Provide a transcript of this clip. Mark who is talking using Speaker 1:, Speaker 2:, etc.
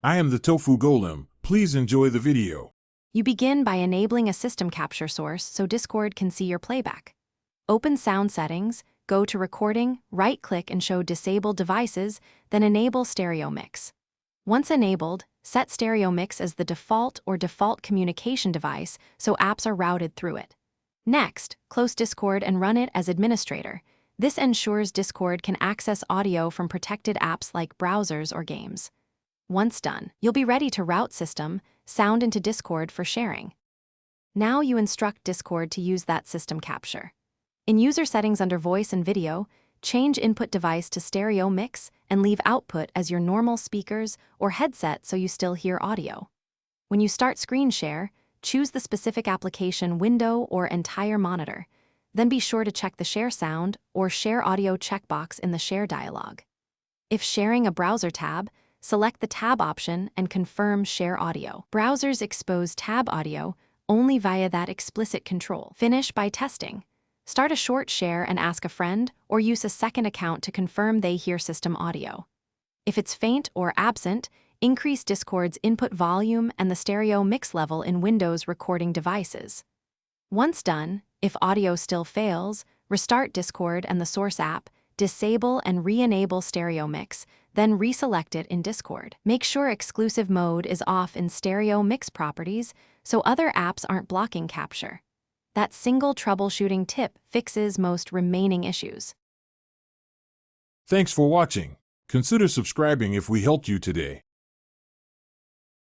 Speaker 1: I am the Tofu Golem. Please enjoy the video.
Speaker 2: You begin by enabling a system capture source so Discord can see your playback. Open Sound Settings, go to Recording, right-click and show Disable Devices, then enable Stereo Mix. Once enabled, set Stereo Mix as the default or default communication device so apps are routed through it. Next, close Discord and run it as administrator. This ensures Discord can access audio from protected apps like browsers or games. Once done, you'll be ready to route system, sound into Discord for sharing. Now you instruct Discord to use that system capture. In user settings under voice and video, change input device to stereo mix and leave output as your normal speakers or headset so you still hear audio. When you start screen share, choose the specific application window or entire monitor. Then be sure to check the Share Sound or Share Audio checkbox in the Share dialog. If sharing a browser tab, select the tab option and confirm Share Audio. Browsers expose tab audio only via that explicit control. Finish by testing. Start a short share and ask a friend, or use a second account to confirm they hear system audio. If it's faint or absent, increase Discord's input volume and the stereo mix level in Windows recording devices. Once done, if audio still fails, restart Discord and the source app, disable and re-enable stereo mix, then reselect it in Discord. Make sure exclusive mode is off in stereo mix properties so other apps aren't blocking capture. That single troubleshooting tip fixes most remaining issues.
Speaker 1: Thanks for watching. Consider subscribing if we helped you today.